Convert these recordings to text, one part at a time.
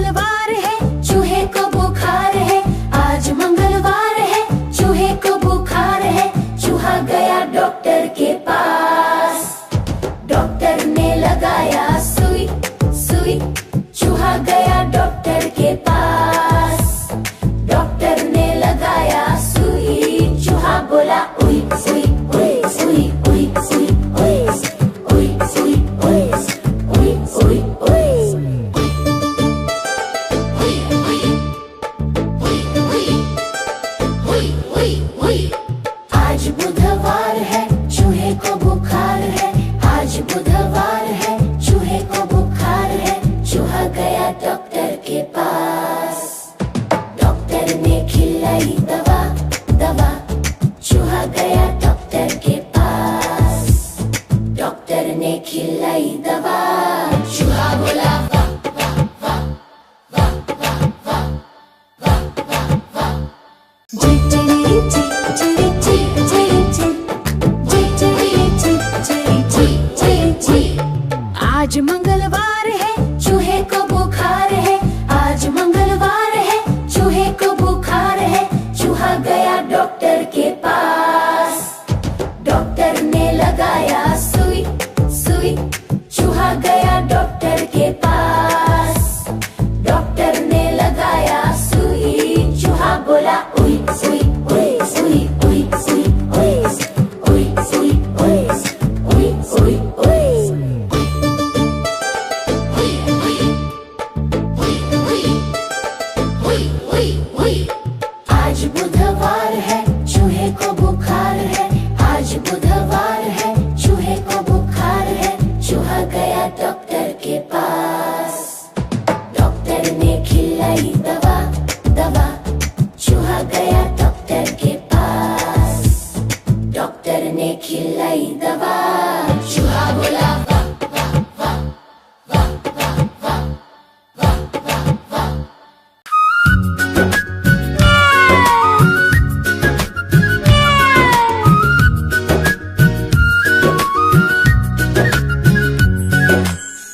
मंगलवार है, चूहे को बुखार है। आज मंगलवार है, चूहे को बुखार है। चूहा गया डॉक्टर के पास, डॉक्टर ने लगाया सुई सुई। चूहा गया डॉक्टर के पास, डॉक्टर ने लगाया सुई। चूहा बोला उई सुई उई सुई उई सुई उई उई सुई उई उई उई उई। आज बुधवार है, चूहे को बुखार है। आज बुधवार है, चूहे को बुखार है। चूहा गया डॉक्टर के पास, डॉक्टर ने खिलाई दवा दवा। चूहा गया डॉक्टर के पास, डॉक्टर ने खिलाई दवा। चूहा बोला वाह वाह वाह वाह वाह वाह वाह वाह वाह। जी जी जी जी जी जी जी जी जी जी जी। आज मंगलवार है, चूहे को बुखार है। आज मंगलवार है, चूहे को बुखार है। चूहा गया डॉक्टर के पास, डॉक्टर ने लगाया सुई सुई। चूहा गया डॉक्टर के पास, डॉक्टर ने लगाया सुई। चूहा बोला उई सुई उई सुई उई सुई उई उई सुई उई उई उई उई। आज बुधवार है, चूहे को बुखार है। आज बुधवार है, चूहे को बुखार है। चूहा गया डॉक्टर के पास, डॉक्टर ने खिलाई दवा दवा। चूहा गया डॉक्टर के पास, डॉक्टर ने खिलाई दवा। चूहा बोला वाह वाह वाह वाह वाह वाह वाह वाह वाह।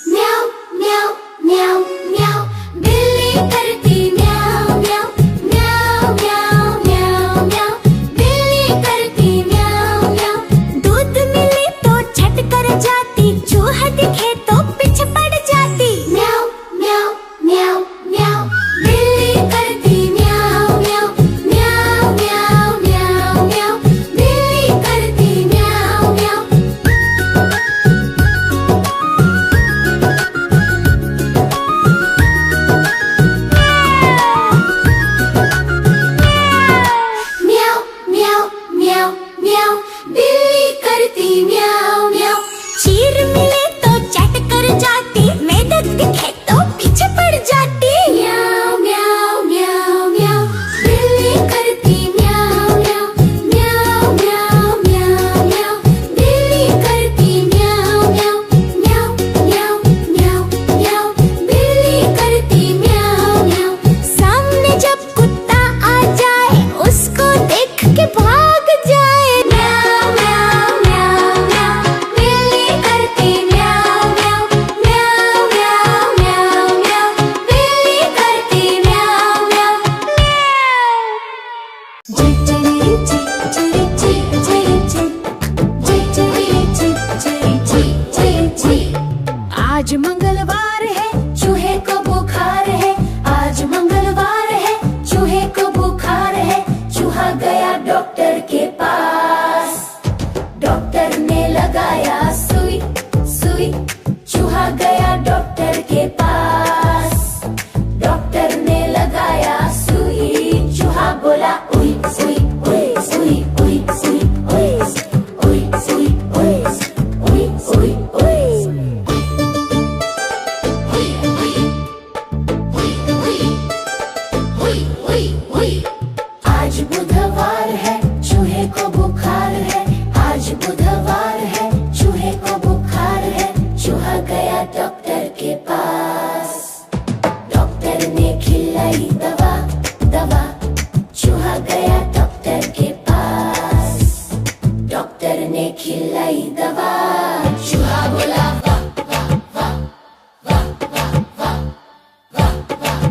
म्याऊ म्याऊ म्याऊ म्याऊ, बिल्ली करती म्याऊ म्याऊ म्याऊ म्याऊ म्याऊ म्याऊ। बिल्ली करती म्याऊ म्याऊ। दूध मिले तो झट कर जाती, चूहा दिखे तो पीछे पड़ जाती। म्याऊ म्याऊ म्याऊ म्याऊ, बिल्ली करती म्याऊ म्याऊ म्याऊ म्याऊ म्याऊ म्याऊ। बिल्ली करती म्याऊ म्याऊ। म्याऊ म्याऊ म्याऊ म्याऊ, बिल्ली करती म्याऊ म्याऊ। चीर मिले तो चट कर जाती, मेढक दिखे तो पीछे पड़ जाती। म्याऊ म्याऊ म्याऊ म्याऊ, बिल्ली करती म्याऊ म्याऊ म्याऊ म्याऊ म्याऊ म्याऊ। बिल्ली करती म्याऊ म्याऊ म्याऊ म्याऊ म्याऊ म्याऊ। बिल्ली करती म्याऊ म्याऊ। सामने जब कुत्ता आ जाए, उसको देख के भाग जाए। म्याऊ म्याऊ म्याऊ म्याऊ, बिल्ली करती म्याऊ म्याऊ म्याऊ म्याऊ म्याऊ म्याऊ। बिल्ली करती म्याऊ म्याऊ। जी जी जी जी जी जी जी जी जी जी जी। आज मंगलवार है, चूहे को बुखार है। आज मंगलवार है, चूहे को बुखार है। चूहा गया डॉक्टर के पास, डॉक्टर ने लगाया सुई सुई। चूहा गया डॉक्टर के पास, डॉक्टर ने लगाया सुई। चूहा बोला उई सुई उई सुई उई सुई उई उई सुई उई उई उई उई। आज बुधवार है, चूहे को बुखार है। आज बुधवार है, चूहे को बुखार है। चूहा गया डॉक्टर के पास, डॉक्टर ने खिलाई दवा दवा। चूहा गया डॉक्टर के पास, डॉक्टर ने खिलाई दवा। चूहा बोला वाह वाह वाह वाह वाह वाह वाह वाह।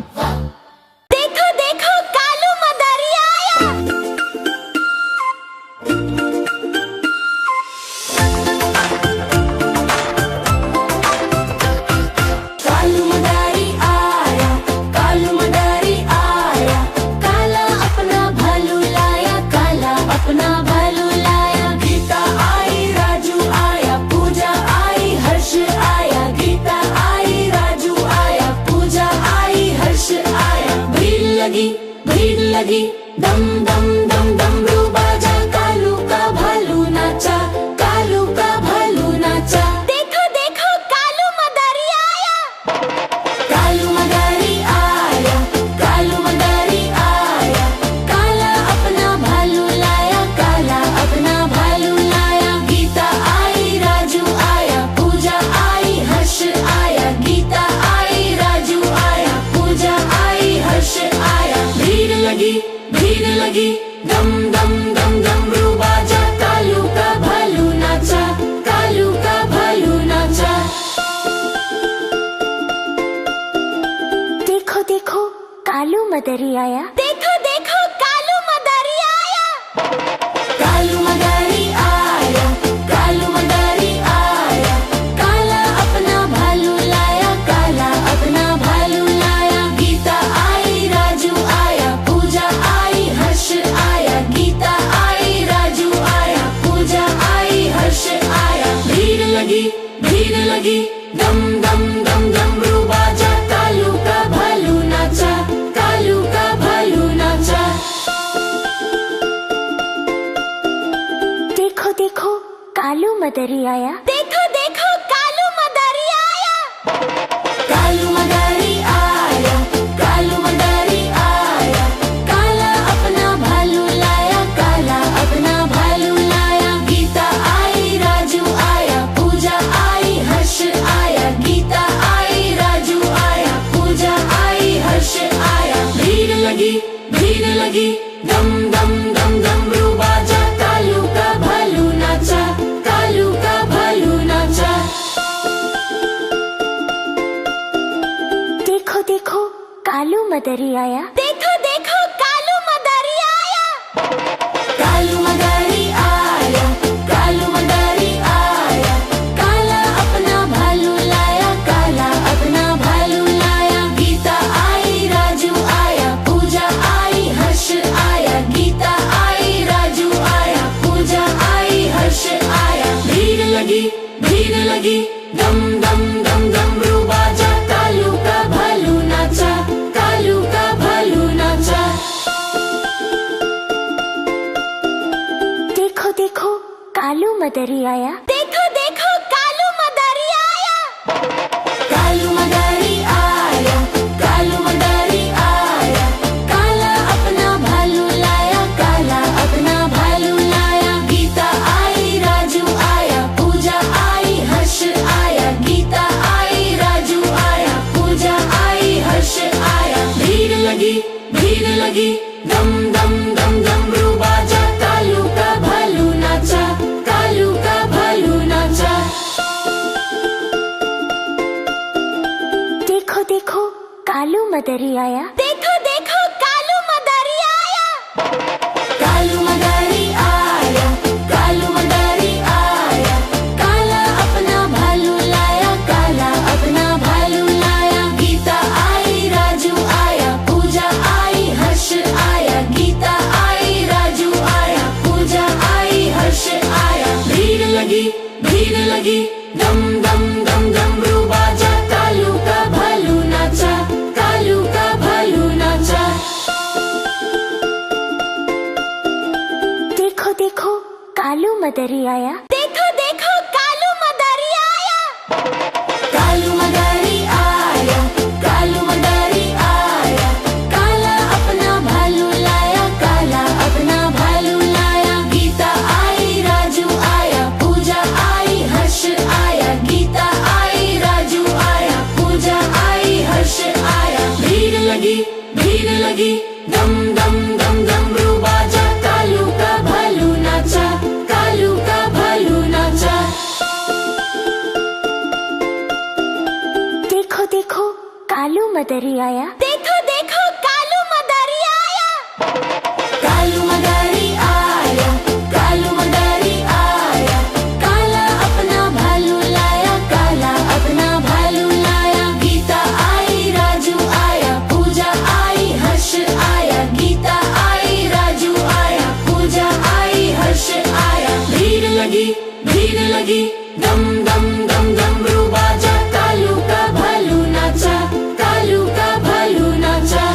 लगी, भीड़ लगी, दम दम दम डमरू बाजा, कालू का भालू नाचा, कालू का भालू नाचा। देखो देखो कालू मदारी आया, कालू मदारी आया, कालू मदारी आया, काला अपना भालू लाया, काला अपना भालू लाया। गीता आई, राजू आया, पूजा आई, हर्ष आया, गीता आई, राजू आया, पूजा आई, हर्ष आया। भीड़ लगी, भीड़ लगी, दम दम दम डमरू बाजा, कालू का भालू नाचा, कालू का भालू नाचा। देखो देखो कालू मदारी आया, देखो देखो कालू मदारी आया, कालू मदारी आया, कालू मदारी आया, काला अपना भालू लाया, काला अपना भालू लाया। गीता आई, राजू आया, पूजा आई, हर्ष आया, गीता आई, राजू आया, पूजा आई, हर्ष आया। भीड़ लगी, भीड़ लगी, दम दम दम डमरू बाजा, कालू का भालू नाचा, कालू का भालू नाचा। देखो देखो कालू मदारी आया, देखो देखो कालू मदारी आया, कालू मदारी आया, कालू मदारी आया, काला अपना भालू लाया, काला अपना भालू लाया। गीता आई, राजू आया, पूजा आई, हर्ष आया, गीता आई, राजू आया, पूजा आई, हर्ष आया। भीड़ लगी, भीड़ लगी, दम दम दम डमरू बाजा, कालू का भालू नाचा, कालू का भालू नाचा। देखो देखो कालू मदारी आया, देखो देखो कालू मदारी आया, कालू मदारी आया, कालू मदारी आया, काला अपना भालू लाया, काला अपना भालू लाया। गीता आई, राजू आया, पूजा आई, हर्ष आया, गीता आई, राजू आया, पूजा आई, हर्ष आया। भीड़ लगी, भीड़ लगी, दम दम दम डमरू बाजा, कालू का भालू नाचा, कालू का भालू नाचा। देखो देखो कालू मदारी आया, देखो देखो कालू मदारी आया, कालू मदारी आया, कालू मदारी आया, काला अपना भालू लाया, काला अपना भालू लाया। गीता आई, राजू आया, पूजा आई, हर्ष आया, गीता आई, राजू आया, पूजा आई, हर्ष आया। भीड़ लगी, भीड़ लगी, दम दम दम डमरू बाजा, कालू का भालू नाचा, कालू का भालू नाचा। देखो देखो कालू मदारी आया, देखो देखो कालू मदारी आया, कालू मदारी आया, कालू मदारी आया, काला अपना भालू लाया, काला अपना भालू लाया। गीता आई, राजू आया, पूजा आई, हर्ष आया, गीता आई, राजू आया, पूजा आई, हर्ष आया। भीड़ लगी, भीड़ लगी, दम दम दम डमरू बाजा, कालू का भालू नाचा, कालू का भालू नाचा। देखो देखो कालू मदारी आया, देखो देखो कालू मदारी आया, कालू मदारी आया, कालू मदारी आया, काला अपना भालू लाया, काला अपना भालू लाया। गीता आई, राजू आया, पूजा आई, हर्ष आया, गीता आई, राजू आया, पूजा आई, हर्ष आया। भीड़ लगी, भीड़ लगी, दम दम दम डमरू बाजा, कालू का भालू नाचा, कालू का भालू नाचा। देखो देखो कालू मदारी आया, देखो देखो कालू मदारी आया, कालू मदारी आया, कालू मदारी आया, काला अपना भालू लाया, काला अपना भालू लाया। गीता आई, राजू आया, पूजा आई, हर्ष आया, गीता आई, राजू आया, पूजा आई, हर्ष आया। भीड़ लगी, भीड़ लगी, दम दम दम डमरू बाजा, कालू का भालू नाचा, कालू का भालू नाचा।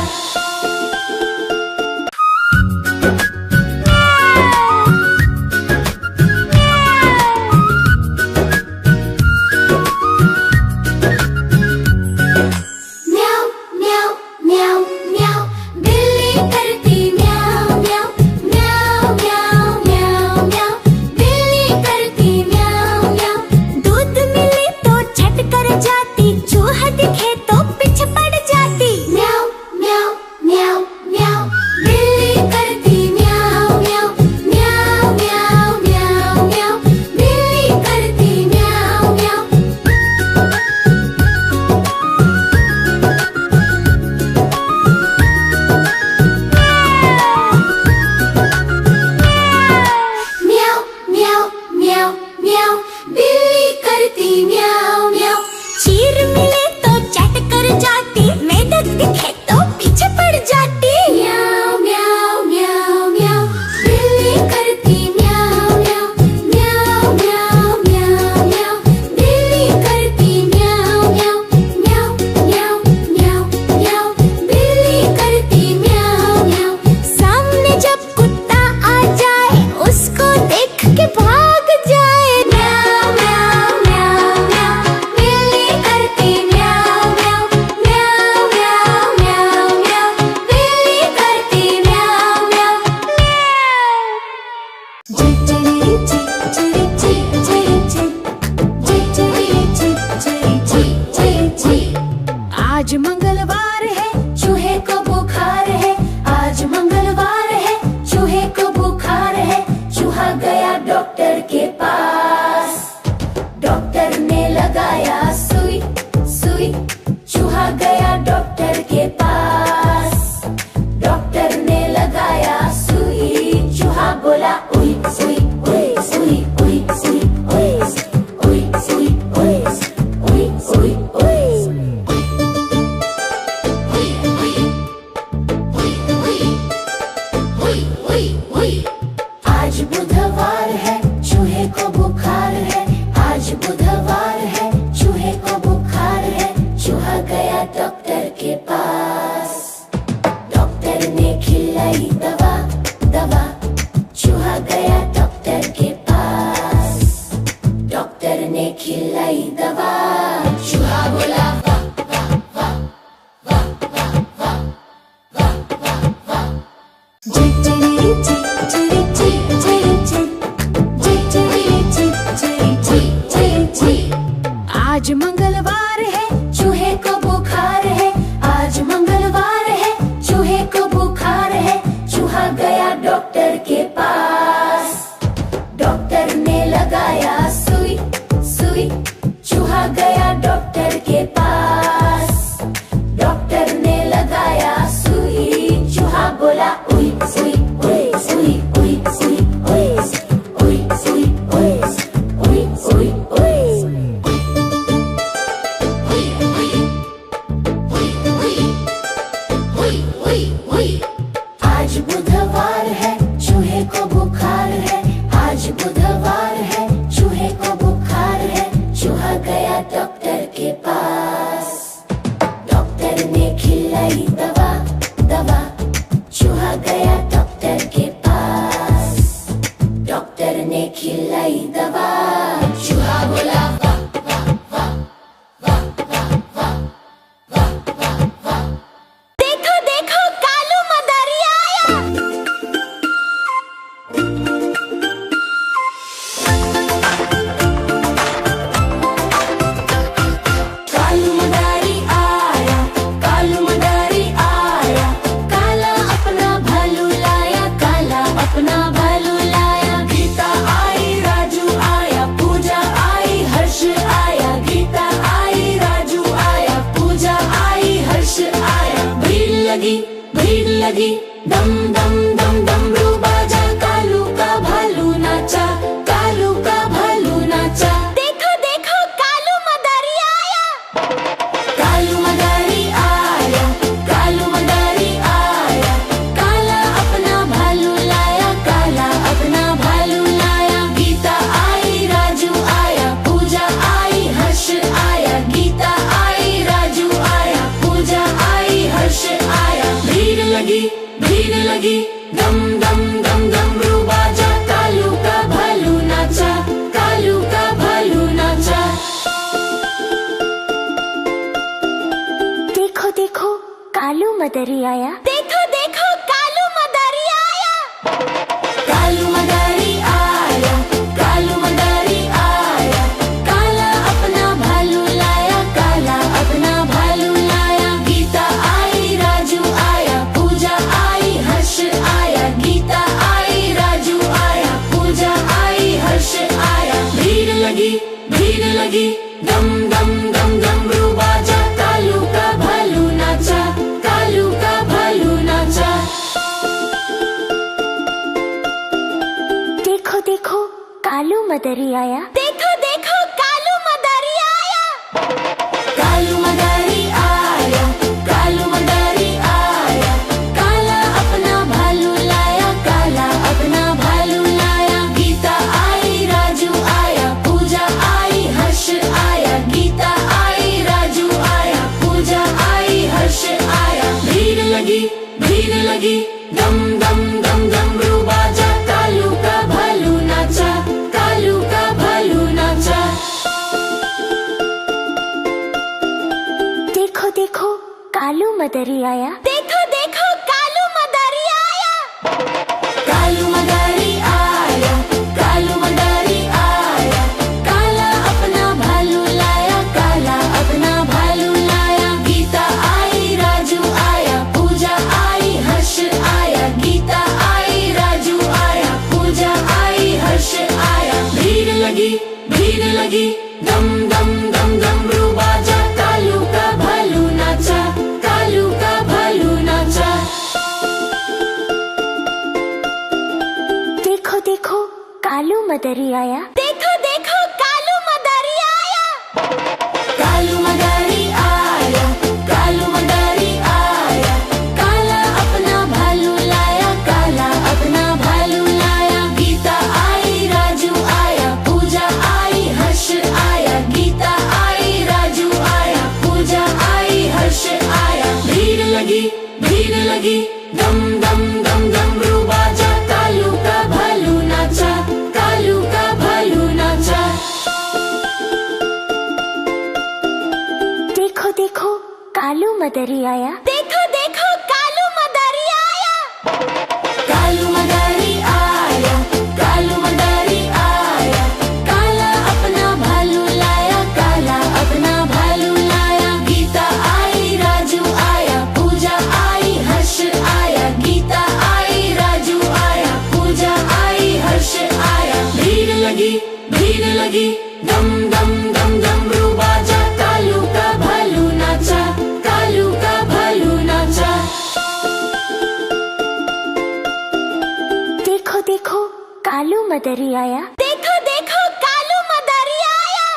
खिलाई दवा दवा, चूहा गया डॉक्टर के पास। डॉक्टर ने खिलाई दवा, चूहा बोला वाह वाह वाह वाह वाह वाह वाह वाह वाह। चिचरी चिचरी चिचरी चिचरी चिचरी चिचरी। आज मंगलवार है, चूहे को बुखार है। आज मंगलवार है, चूहे को बुखार है। चूहा गया डॉक्टर के पास। डॉक्टर ने लगाया सुई सुई, चूहा गया डॉक्टर के पास। डॉक्टर ने लगाया सुई, चूहा बोला उई सुई उई सुई उई सुई उई उई सुई उई उई उई उई। आज बुधवार है, चूहे को बुखार है। आज बुधवार है, चूहे को बुखार है। चूहा गया डॉक्टर के पास। डॉक्टर ने खिलाई दवा दवा, चूहा गया डॉक्टर के पास। डॉक्टर ने खिलाई दवा, चूहा बोला वाह वाह वाह वाह वाह वाह वाह वाह वाह। देखो देखो कालू मदारी आया। कालू मदारी आया, कालू मदारी आया। काला अपना भालू लाया, काला अपना भालू लाया। गीता आई, राजू आया, पूजा आई, हर्ष आया। गीता आई, राजू आया, पूजा आई, हर्ष आया। भीड़ लगी, दम दम दम डमरू बाजा। कालू का भालू नाचा, कालू का भालू नाचा। देखो देखो कालू मदारी आया। कालू मदारी आया, कालू मदारी आया। काला अपना भालू लाया, काला अपना भालू लाया। गीता आई, राजू आया, पूजा आई, हर्ष आया। गीता आई, राजू आया, पूजा आई, हर्ष आया। भीड़ लगी, दम दम दम डमरू बाजा। कालू का भालू नाचा, कालू का भालू नाचा। देखो देखो कालू मदारी आया। देखो देखो कालू मदारी आया। कालू मदारी आया, कालू मदारी आया। काला अपना भालू लाया, काला अपना भालू लाया। गीता आई, राजू आया, पूजा आई, हर्ष आया। गीता आई, राजू आया, पूजा आई, हर्ष आया। भीड़ लगी, दम दम दम डमरू बाजा। कालू का भालू नाचा, कालू का भालू नाचा। देखो देखो कालू मदारी आया। देखो देखो कालू मदारी आया। कालू मदारी आया, कालू मदारी आया। काला अपना भालू लाया, काला अपना भालू लाया। गीता आई, राजू आया, पूजा आई, हर्ष आया। गीता आई, राजू आया, पूजा आई, हर्ष आया। भीड़ लगी, दम दम दम डमरू बाजा। कालू का भालू नाचा, कालू का भालू नाचा। देखो देखो कालू मदारी आया। देखो देखो कालू मदारी आया। कालू मदारी आया, कालू मदारी आया। काला अपना भालू लाया, काला अपना भालू लाया। गीता आई, राजू आया, पूजा आई, हर्ष आया। गीता आई, राजू आया, पूजा आई, हर्ष आया। भीड़ लगी, दम दम दम डमरू बाजा। कालू का भालू नाचा, कालू का भालू नाचा। देखो देखो कालू मदारी आया। देखो देखो कालू मदारी आया। कालू मदारी आया, कालू मदारी आया। काला अपना भालू लाया, काला अपना भालू लाया। गीता आई, राजू आया, पूजा आई, हर्ष आया। गीता आई, राजू आया, पूजा आई, हर्ष आया। भीड़ लगी, दम दम दम डमरू बाजा, कालू का भालू नाचा, कालू का भालू नाचा। देखो देखो कालू मदरी आया, देखो देखो कालू मदारी आया, कालू मदारी आया, कालू मदारी आया। काला अपना भालू लाया, काला अपना भालू लाया। गीता आई राजू आया, पूजा आई हर्ष आया। गीता आई राजू आया, पूजा आई हर्ष आया। भीड़ लगी दम दम दम डमरू बाजा, कालू का भालू नाचा, कालू का भालू नाचा। देखो देखो कालू मदरी आया, देखो देखो कालू मदारी आया,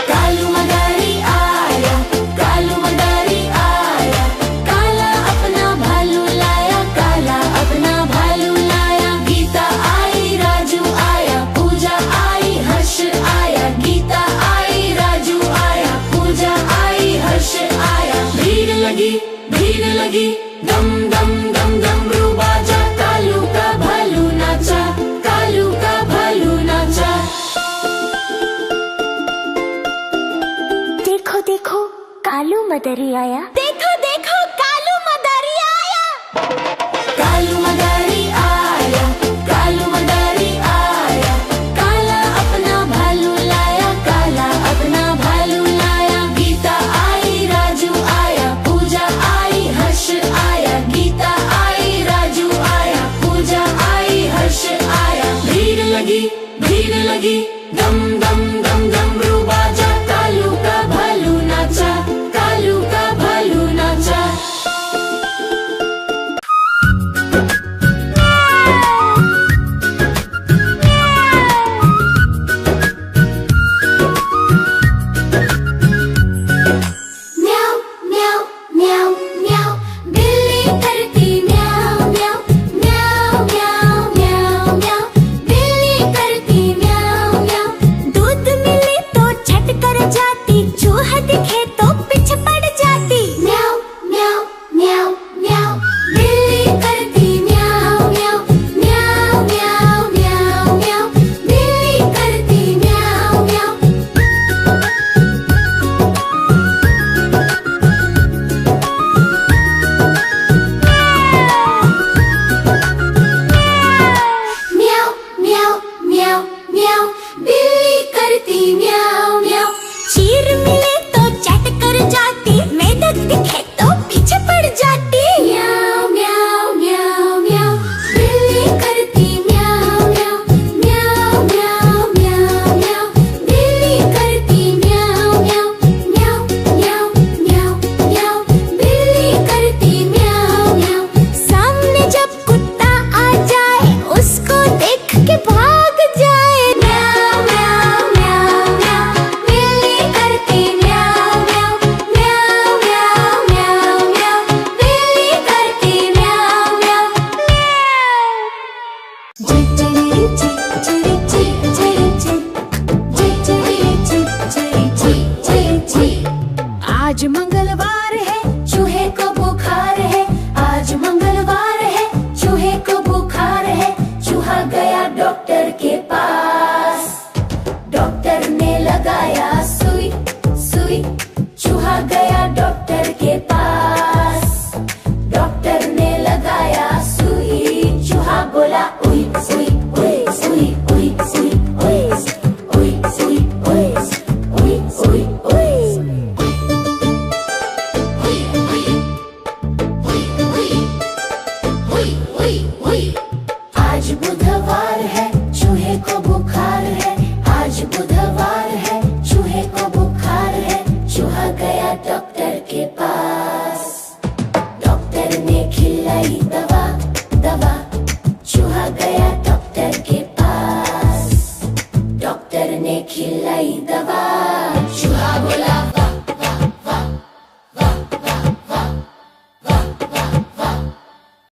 कालू मदारी आया, कालू मदारी आया। काला अपना भालू लाया, काला अपना भालू लाया। गीता आई राजू आया, पूजा आई हर्ष आया। गीता आई राजू आया, पूजा आई हर्ष आया। भीड़ लगी दम दम दम डमरू बाजा, कालू का भालू नाचा, कालू का भालू नाचा। देखो देखो कालू मदरी आया।